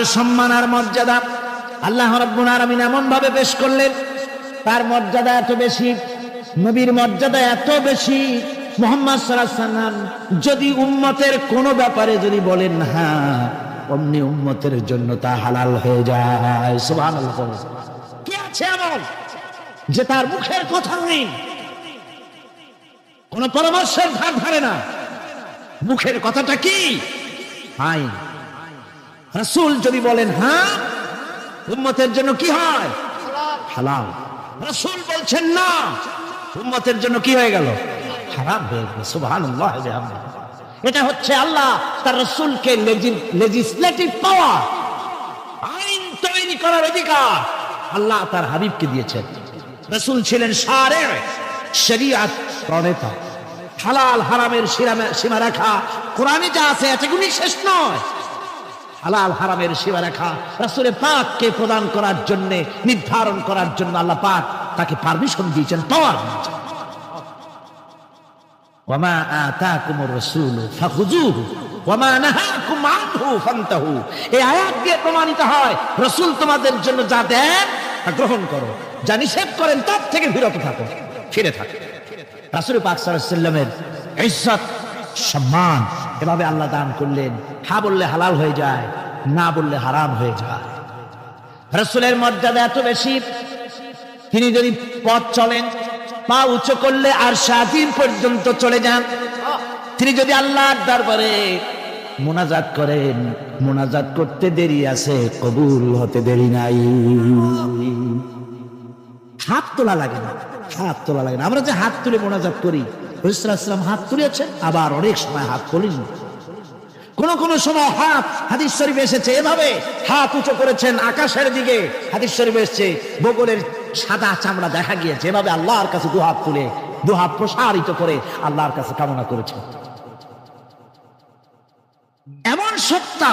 সম্মান আর মর্যাদা আল্লাহ রাব্বুল আলামিন এমন ভাবে পেশ করলেন, তার মর্যাদা এত বেশি, নবীর মর্যাদা এত বেশি। মুহাম্মদ সাল্লাল্লাহু আলাইহি ওয়াসাল্লাম যদি উম্মতের কোনো ব্যাপারে যদি বলেন হ্যাঁ, অমনি উম্মতের জন্য তা হালাল হয়ে যায়। সুবহানাল্লাহ। কি আছে এমন যে তার মুখের কথা নেই, কোন পরামর্শের ধার ধারে না, মুখের কথাটা কি? হাই রাসূল যদি বলেন হ্যাঁ, উম্মতের জন্য কি হয়? হালাল। রাসূল বলছেন না, উম্মতের জন্য কি হয়ে গেল? হারাম হয়ে গেল। সুবহানাল্লাহ। এটা হচ্ছে আল্লাহ তার রাসূলকে লেজিসলেটিভ পাওয়ার, আইন তৈরি করার অধিকার আল্লাহ তার হাবিবকে দিয়েছেন। রাসূল ছিলেন শারে, শরীয়ত প্রণেতা। হালাল হারামের সীমারেখা কোরআনে যা আছে এতগুলি শেষ নয়। হালাল হারামের সীমারেখা রাসূল পাককে প্রদান করার জন্য, নির্ধারণ করার জন্য আল্লাহ পাক তাকে পারমিশন দিয়েছেন, পাওয়ার দিয়েছেন। ওয়ামা আতাকুমুর রাসূলু ফাখুযুহু ওয়ামা নাহাকুম আনহু ফান্তাহু। এই আয়াত দিয়ে প্রমাণিত হয় রাসূল তোমাদের জন্য যা দেন তা গ্রহণ করো, যা নিষেধ করেন তার থেকে বিরত থাকো, ফিরে থাকো। রাসূল পাক সাল্লাল্লাহু আলাইহি ওয়াসাল্লামের ইজ্জত সম্মান এভাবে আল্লাহ দান করলেন। হ্যাঁ বললে হালাল হয়ে যায়, না বললে হারাম হয়ে যায়। রাসূলের মর্যাদা এত বেশি, তিনি যদি পথ চলেন, পা উঁচু করলে আরশ আজিম পর্যন্ত চলে যান। তিনি যদি আল্লাহর দরবারে মুনাজাত করেন, মুনাজাত করতে দেরি আছে, কবুল হতে দেরি নাই। হাত তোলা লাগে না, হাত তোলা লাগে না। আমরা যে হাত তুলে মুনাজাত করি, রাসূল সাল্লাল্লাহু আলাইহি ওয়াসাল্লাম হাত তুলেছেন, আবার অনেক সময় হাত তোলেন। কোন সময় হাত, হাদিস শরীফে এসেছে এভাবে হাত উঁচু করেছেন আকাশের দিকে। হাদিস শরীফে এসেছে বগলের সাদা চামড়া দেখা গিয়েছে, এভাবে আল্লাহর কাছে দুহাত তুলে, দুহাত প্রসারিত করে আল্লাহর কাছে কামনা করেছেন। এমন সত্তা,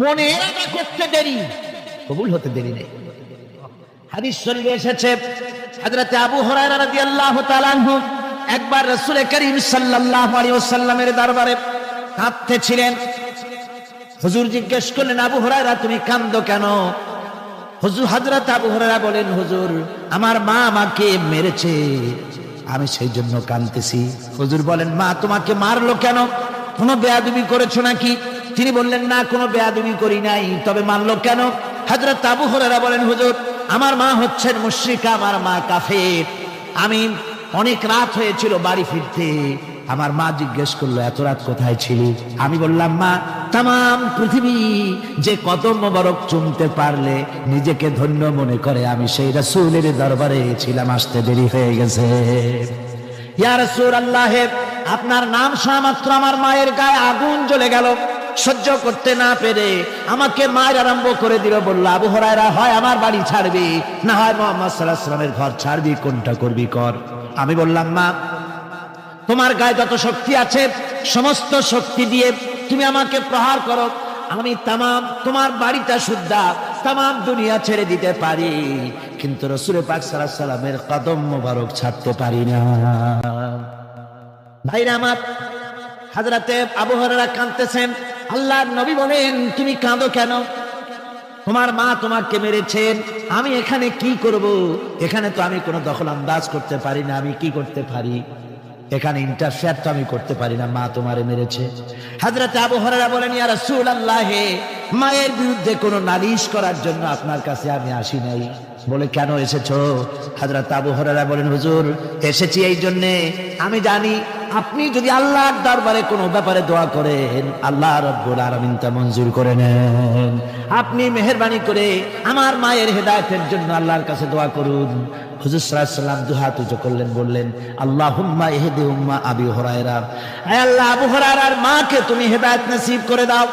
মনে এরাদা করতে দেরি, কবুল হতে দেরি নেই। হাদিস শরীফে এসেছে হযরত আবু হুরায়রা রাদিয়াল্লাহু তাআলা আনহু একবার রাসূল করিম সাল্লাল্লাহু আলাইহি ওয়াসাল্লামের দরবারে কাঁদতেছিলেন। হুজুর জিজ্ঞেস করলেন, আবু হুরায়রা তুমি কাঁদো কেন? হুজুর হযরত আবু হুরায়রা বলেন, হুজুর আমার মা আমাকে মেরেছে, আমি সেই জন্য কাঁদতেছি। হুজুর বলেন, মা তোমাকে মারলো কেন? কোনো বেয়াদবি করেছো নাকি? তিনি বললেন, না কোনো বেয়াদবি করি নাই, তবে মারলো কেন? হযরত আবু হুরায়রা বলেন, হুজুর আমার মা হচ্ছেন মুশরিকা, আমার মা কাফের। আমি অনেক রাত হয়েছিল বাড়ি ফিরতে, আমার মা জিজ্ঞেস করলো এত রাত কোথায় ছিলি? আমি বললাম, মা তাম পৃথিবী যে কদম মোবারক চুমতে পারলে নিজেকে ধন্য মনে করে, আমি সেই রাসূলের দরবারে ছিলাম, আসতে দেরি হয়ে গেছে। ইয়া রাসূলুল্লাহ, আপনার নাম শোনা মাত্র আমার মায়ের গায়ে আগুন জ্বলে গেল। সহ্য করতে না পেরে আমাকে মায়ের আরম্ভ করে দিল। বলল, আবু হুরায়রা হয় আমার বাড়ি ছাড়বি, না হয় মুহাম্মদ সাল্লাল্লাহু আলাইহি ওয়াসাল্লামের ঘর ছাড়বি, কোনটা করবি কর। আমি বললাম, মা তোমার গায়ে যত শক্তি আছে সমস্ত শক্তি দিয়ে তুমি আমাকে প্রহার করো, আমি তামাম তোমার বাড়িটা শুদ্ধা, তামাম দুনিয়া ছেড়ে দিতে পারি, কিন্তু রাসূল পাক সাল্লাল্লাহু আলাইহি ওয়াসাল্লামের কদম মোবারক ছাড়তে পারি না। ভাইরা আমার, হযরতে আবু হুরায়রা কাঁদতেছেন। আল্লাহর নবী বলেন, তুমি কাঁদো কেন? তোমার মা তোমাকে মেরেছেন, আমি এখানে কি করব? এখানে তো আমি কোনো দখল আন্দাজ করতে পারি না, আমি কি করতে পারি? এখানে ইন্টারফেয়ার তো আমি করতে পারি না, মা তোমারে মেরেছে। হযরত আবু হুরায়রা বলেন, ইয়া রাসূলুল্লাহ, মায়ের বিরুদ্ধে কোনো নালিশ করার জন্য আপনার কাছে আমি আসি নাই। বলে, কেন এসেছো? হযরত আবু হুরায়রা বলেন, হুজুর এসেছি এই জন্য, আমি জানি আপনি যদি আল্লাহর দরবারে কোনো ব্যাপারে দোয়া করেন, আল্লাহ রাব্বুল আলামিন তা মঞ্জুর করে নেন। আপনি মেহেরবানি করে আমার মায়ের হেদায়েতের জন্য আল্লাহর কাছে দোয়া করুন। হুজুর সাল্লাল্লাহু আলাইহি ওয়াসাল্লাম দুহাত উঁচু করলেন, বললেন, আল্লাহুম্মা ইহদি উম্মা আবি হুরায়রা, হে আল্লাহ আবু হুরায়রার মাকে তুমি হেদায়েত নসিব করে দাও।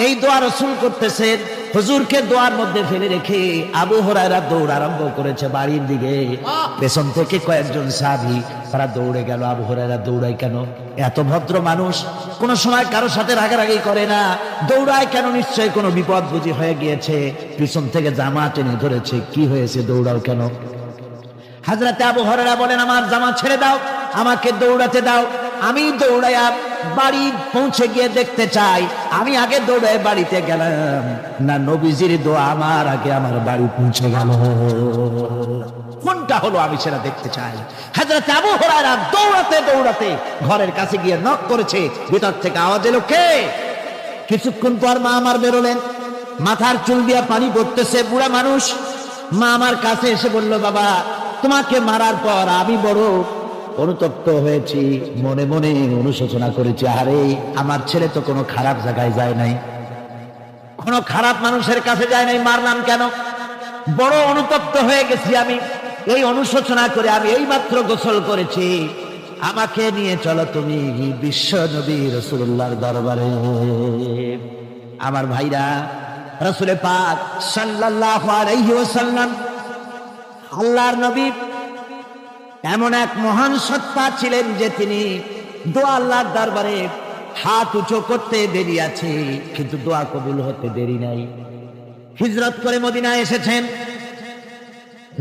এই দোয়া রাসূল করতেছেন। হুজুরকে দোয়ার মধ্যে ফেলে রেখে আবু হুরায়রা দৌড় আরম্ভ করেছে বাড়ির দিকে। পেছন থেকে কয়েকজন সাহাবী তারা দৌড়ে গেল। আবু হুরায়রা দৌড়ায় কেন? এত ভদ্র মানুষ, কোন সময় কারোর সাথে রাগারাগি করে না, দৌড়ায় কেন? নিশ্চয়ই কোনো বিপদ বুঝি হয়ে গিয়েছে, পিছন থেকে জামা টেনে ধরেছে, কি হয়েছে, দৌড়াও কেন? হযরত আবু হুরায়রা বলেন, আমার জামা ছেড়ে দাও, আমাকে দৌড়াতে দাও। আমি দৌড়াইয়া বাড়ি পৌঁছে গিয়ে দেখতে চাই আমি আগে দৌড়ে বাড়িতে গেলাম না নবীজির দোয়া আমার আগে আমার বাড়ি পৌঁছে গেল, কোনটা হলো আমি সেটা দেখতে চাই। হযরত আবু হুরায়রা দৌড়াতে দৌড়াতে ঘরের কাছে গিয়ে নক করেছে, ভিতর থেকে আওয়াজ এলো, কে? কিছুক্ষণ পর মা আমার বেরোলেন, মাথার চুল দিয়ে পানি পড়তেছে, বুড়া মানুষ। মা আমার কাছে এসে বলল, বাবা তোমাকে মারার পর আমি বড় অনুতপ্ত হয়েছি, মনে মনে অনুশোচনা করেছি, আরে আমার ছেলে তো কোনো খারাপ জায়গায় যায় নাই, কোনো খারাপ মানুষের কাছে যায় নাই, মারলাম কেন? বড় অনুতপ্ত হয়ে গেছি আমি, এই অনুশোচনা করে আমি এইমাত্র গোসল করেছি, আমাকে নিয়ে চলো তুমি বিশ্ব নবী রাসূলুল্লাহর দরবারে। আমার ভাইরা, রাসূল পাক সাল্লাল্লাহু আলাইহি ওয়াসাল্লাম আল্লাহর নবী এমন এক মহান সত্তা ছিলেন যে তিনি দোয়া আল্লাহর দরবারে হাত উঁচু করতে দেরি আছে, কিন্তু দোয়া কবুল হতে দেরি নাই। হিজরত করে মদিনায় এসেছেন,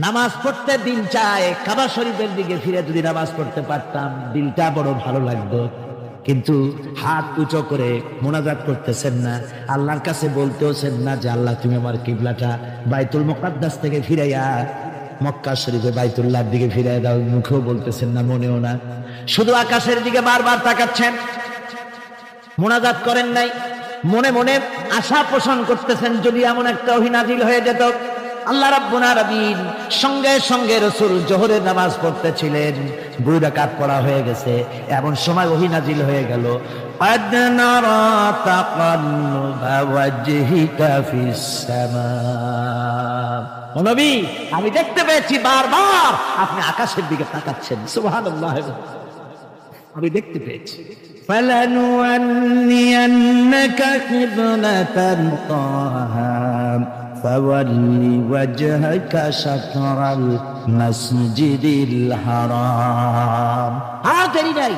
নামাজ পড়তে দিল চায়, কাবা শরীফের দিকে ফিরে যদি নামাজ পড়তে পারতাম দিলটা বড় ভালো লাগতো, কিন্তু হাত উঁচু করে মোনাজাত করতেছেন না, আল্লাহর কাছে বলতেওছেন না যে আল্লাহ তুমি আমার কিবলাটা বাইতুল মুকাদ্দাস থেকে ফিরাইয়া মক্কা শরীফে বাইতুল্লাহর দিকে ফিরাইয়া দাও, মুখেও বলতেছেন না, মনেও না, শুধু আকাশের দিকে বারবার তাকাচ্ছেন, মোনাজাত করেন নাই, মনে মনে আশা পোষণ করতেছেন যদি এমন একটা ওহী নাজিল হয়ে যেত। আল্লাহ রাব্বুল আলামিন সঙ্গে সঙ্গে রাসূল যোহরের নামাজ পড়তেছিলেন, 2 রাকাত পড়া হয়ে গেছে, এমন সময় ওহী নাজিল হয়ে গেল, قد نرى تقلب وجهك في السماء। ও নবী, আমি দেখতে পেয়েছি বারবার আপনি আকাশের দিকে তাকাচ্ছেন, সুবহানাল্লাহ, আমি দেখতে পেয়েছি। فلنولينك قبلة طاها فول وجهك شطر المسجد الحرام। আর দেরি নাই,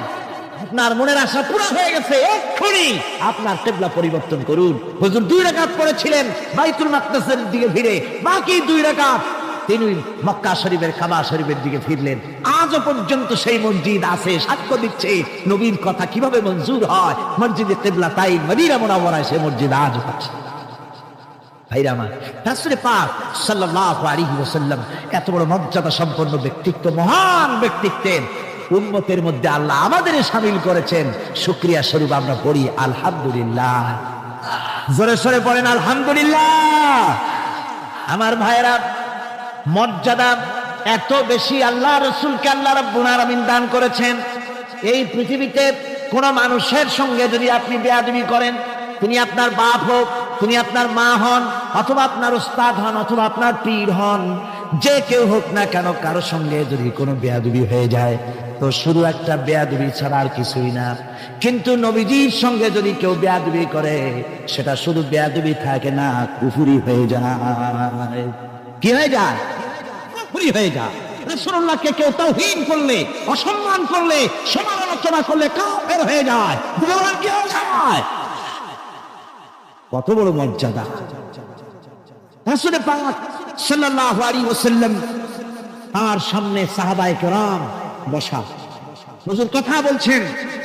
আপনার মনের আশা পুরো হয়ে গেছে, এক্ষুনি আপনার কিবলা পরিবর্তন করুন। হুজুর 2 রাকাত পড়েছিলেন বাইতুল মাকদাসের দিকে ফিরে, বাকি 2 রাকাত তিনি মক্কা শরীফের কাবা শরীফের দিকে ফিরলেন। আজও পর্যন্ত সেই মসজিদ আছে, সাক্ষ্য দিচ্ছে নবীর কথা কিভাবে মঞ্জুর হয়। মসজিদে কিবলাতাইন মদিনা মুনাওয়ারায় সেই মসজিদ আজও আছে। ভাইরা আমার, রাসূল পাক সাল্লাল্লাহু আলাইহি ওয়াসাল্লাম এত বড় মর্যাদা সম্পন্ন ব্যক্তিত্ব, মহান ব্যক্তিত্বের উম্মতের মধ্যে আল্লাহ আমাদের শামিল করেছেন। শুকরিয়া স্বরূপ আমরা পড়ি আলহামদুলিল্লাহ, জোরে সোরে পড়েন আলহামদুলিল্লাহ। আমার ভাইরা, মর্যাদা এত বেশি আল্লাহ রাসূলকে আল্লাহ রাব্বুল আলামিন দান করেছেন। এই পৃথিবীতে কোন মানুষের সঙ্গে যদি আপনি বেয়াদবি করেন, তিনি আপনার বাপ হোক, তিনি আপনার মা হন, অথবা আপনার উস্তাদ হন, অথবা আপনার পীর হন, যে কেউ হোক না কেন, কারো সঙ্গে যদি কোনো বেয়াদবি হয়ে যায় তো শুধু একটা বেয়াদবি ছাড়া আর কিছুই না। কিন্তু নবীজির সঙ্গে যদি কেউ বেয়াদবি করে, সেটা শুধু বেয়াদবি থাকে না, কুফরি হয়ে যায়। কি হয়ে যায়? কুফরি হয়ে যায়। রাসূলুল্লাহকে কেউ তাওহীন করলে, অসম্মান করলে, সমালোচনা করলে কাফের হয়ে যায়, বলেন কি হয়ে যায়? কত বড় মর্যাদা। রাসূল পাক সাল্লাল্লাহু আলাইহি ওয়াসাল্লাম তার সামনে সাহাবায়ে কেরাম বসা, হুজুর কথা বলছেন,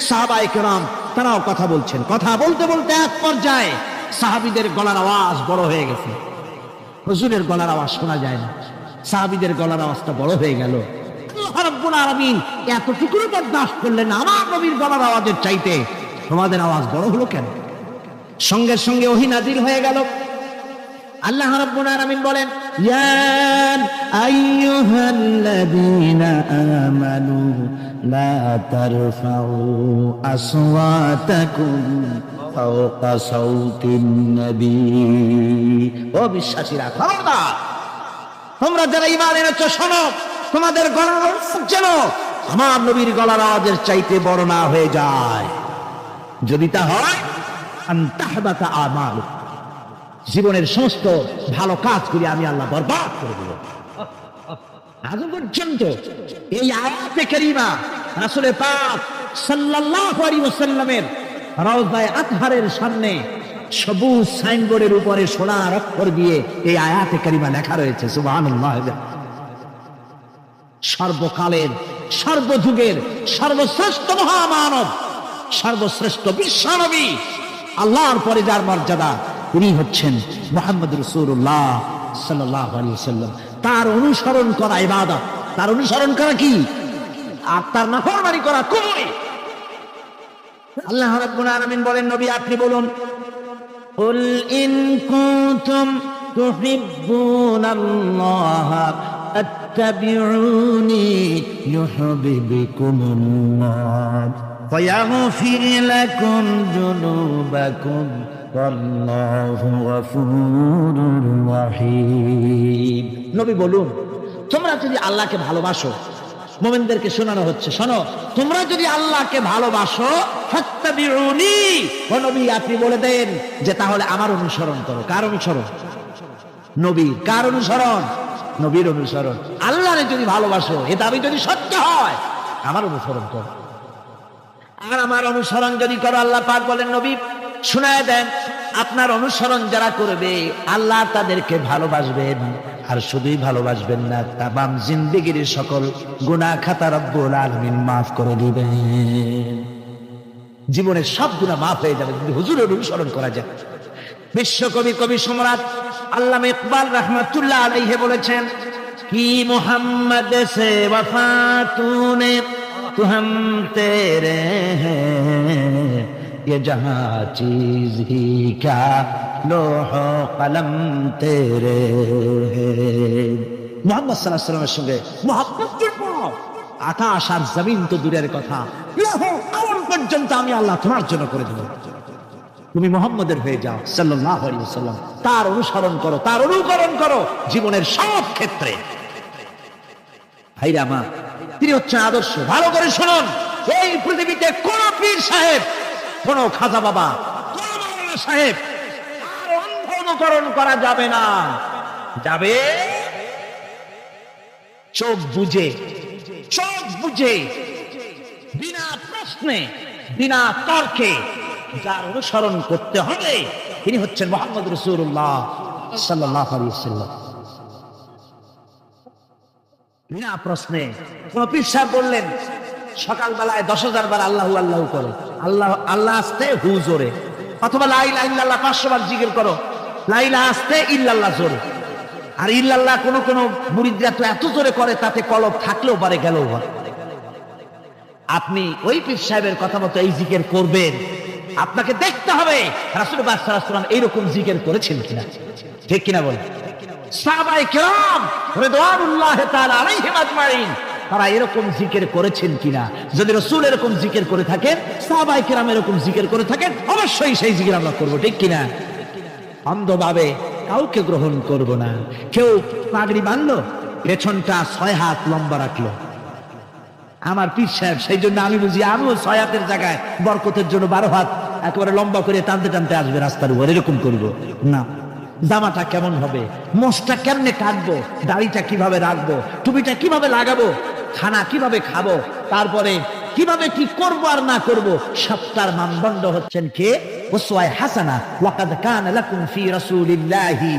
সাহাবায়ে কেরাম তারাও কথা বলছেন। কথা বলতে বলতে এক পর্যায়ে সাহাবীদের গলার আওয়াজ বড় হয়ে গেছে, হুজুরের গলার আওয়াজ শোনা যায় না, সাহাবীদের গলার আওয়াজটা বড় হয়ে গেল। আল্লাহ রাব্বুল আলামিন এতটুকু বরদাস্ত করলেন, আমার নবীর গলার আওয়াজের চাইতে তোমাদের আওয়াজ বড় হলো কেন? সঙ্গে সঙ্গে ওহী নাযিল হয়ে গেল। আল্লাহ রাব্বুল আলামিন বলেন, ইয়া আইয়ুহাল্লাযীনা আমানু লা তারফাউ আসওয়াতাকুম ফাওকা সাউতিন নবী। ও বিশ্বাসীরা, খবরদার, তোমরা যারা ঈমান এনেছো শোনো, তোমাদের গলার আওয়াজ যেন আমার নবীর গলার আওয়াজের চাইতে বড় না হয়ে যায়। যদি তা হয়, আনতাহবাতা আমাল, জীবনের সমস্ত ভালো কাজ করে আমি আল্লাহ বরবাদ করে দেব। আজ পর্যন্ত এই আয়াতে কারিমা রাসূল পাক সাল্লাল্লাহু আলাইহি ওয়াসাল্লামের রওজায়ে আতহারের সামনে সবুজ সাইনবোর্ডের উপরে সোনার অক্ষর দিয়ে এই আয়াতে কারিমা লেখা রয়েছে, সুবহানাল্লাহ। সর্বকালের, সর্বযুগের সর্বশ্রেষ্ঠ মহামানব সর্বশ্রেষ্ঠ বিশ্ব নবী, আল্লাহর পরে যার মর্যাদা, তিনি হচ্ছেন মুহাম্মদ রাসূলুল্লাহ সাল্লাল্লাহু আলাইহি ওয়াসাল্লাম। তার অনুসরণ করা ইবাদত, তার অনুসরণ করা কি? আর তার নাফরমানি করা কুফর। আল্লাহ রাব্বুল আলামিন বলেন, নবী আপনি বলুন, কুল ইন কুনতুম তুহিব্বুনাল্লাহ আত্তাবিউনি ইউহিব্বুকুমুল্লাহ ওয়ায়াগফির লাকুম যুনুবাকুম ওয়াল্লাহু গফুরুর রাহিম। নবী বলুন, তোমরা যদি আল্লাহকে ভালোবাসো, মুমিনদেরকে শোনানো হচ্ছে, শোনো, তোমরা যদি আল্লাহকে ভালোবাসো, ফাত্তাবিউনি, ও নবী আপনি বলে দেন যে তাহলে আমার অনুসরণ করো। কার অনুসরণ? নবীর। কার অনুসরণ? নবীর অনুসরণ। আল্লাহরে যদি ভালোবাসো, এ দাবি যদি সত্য হয়, আমার অনুসরণ করো। আর আমার অনুসরণ যদি করো, আল্লাহ পাক বলেন, নবী শুনায় দেন, আপনার অনুসরণ যারা করবে আল্লাহ তাদেরকে ভালোবাসবেন। আর শুধুই ভালোবাসবেন না, তামাম জিন্দেগির সকল গুনাহ খাতা রব্বুল আলামিন মাফ করে দিবেন। জীবনের সব গুনাহ মাফ হয়ে যাবে যদি হুজুরের অনুসরণ করা যায়। বিশ্বকবি, কবি সম্রাট আল্লামা ইকবাল রাহমাতুল্লাহ আলাইহি বলেছেন, কি মোহাম্মদ সে वफा तूने तो हम तेरे हैं, ये जहां चीज ही क्या लोह कलम तेरे हैं। মুহাম্মদ সাল্লাল্লাহু আলাইহি ওয়াসাল্লামের সঙ্গে মুহাব্বত করো, আকাশ আর জমিন তো দূরের কথা, লৌহ কলম পর্যন্ত আমি আল্লাহ তোমার জন্য করে দেব। তুমি মুহাম্মদের হয়ে যাও সাল্লাল্লাহু আলাইহি ওয়াসাল্লাম, তার অনুসরণ করো, তার অনুকরণ করো জীবনের সব ক্ষেত্রে। ভাইরা আমার, তিনি হচ্ছেন আদর্শ। ভালো করে শুনুন, এই পৃথিবীতে কোন পীর সাহেব, কোন খাজা বাবা, কোন মাওলানা সাহেব, তার অন্ধ অনুকরণ করা যাবে না। যাবে চোখ বুঝে, চোখ বুঝে, বিনা প্রশ্নে, বিনা তর্কে যার অনুসরণ করতে হবে তিনি হচ্ছেন মুহাম্মদ রাসূলুল্লাহ সাল্লাল্লাহু আলাইহি ওয়াসাল্লাম। বিনা প্রশ্নে। কোন পীর সাহেব বললেন সকালবেলায় 10,000 বার আল্লাহু আল্লাহু করো, আল্লাহ আল্লাহ আসতে হু জোরে, অথবা লা ইলাহা ইল্লাল্লাহ 500 বার জিকির করো, লা ইলাহা আসতে ইল্লাল্লাহ জোরে। আর ইল্লাল্লাহ কোন কোন মুরিদরা তো এত জোরে করে তাতে কলব থাকলেও পারে, গেলেও পারে। আপনি ওই পীর সাহেবের কথা মতো এই জিকির করবেন, আপনাকে দেখতে হবে রাসূলুল্লাহ সাল্লাল্লাহু আলাইহি ওয়াসাল্লাম এইরকম জিকির করেছেন কিনা। ঠিক কিনা বলেন? সাহাবায়ে কেরাম রিদওয়ানুল্লাহি তাআলা আলাইহিম আজমাইন তারা এরকম জিকির করেছেন কিনা। যদি রাসূল এরকম জিকির করে থাকেন, সাহাবায়ে কেরাম এরকম জিকির করে থাকেন, অবশ্যই সেই জিকির আমরা করব। ঠিক কিনা? অন্ধভাবে কাউকে গ্রহণ করব না। কেউ পাগড়ি বাঁধলো, পেছনটা 6 হাত লম্বা রাখলো, আমার পীর সাহেব, সেই জন্য আমি বুঝি আমিও 6 হাতের জায়গায় বরকতের জন্য 12 হাত একেবারে লম্বা করে টানতে টানতে আসবে রাস্তার উপর, এরকম করব না। জামাটা কেমন হবে, মোষটা কেমনে কাটবো, দাড়িটা কিভাবে রাখবো, টুপিটা কিভাবে লাগাবো, খানা কিভাবে খাবো, তারপরে কিভাবে কি করব আর না করব, সবটার মানদণ্ড হচ্ছেন কে? উসওয়া হাসানা। ওয়াকাদ কানা লাকুম ফি রাসূলিল্লাহি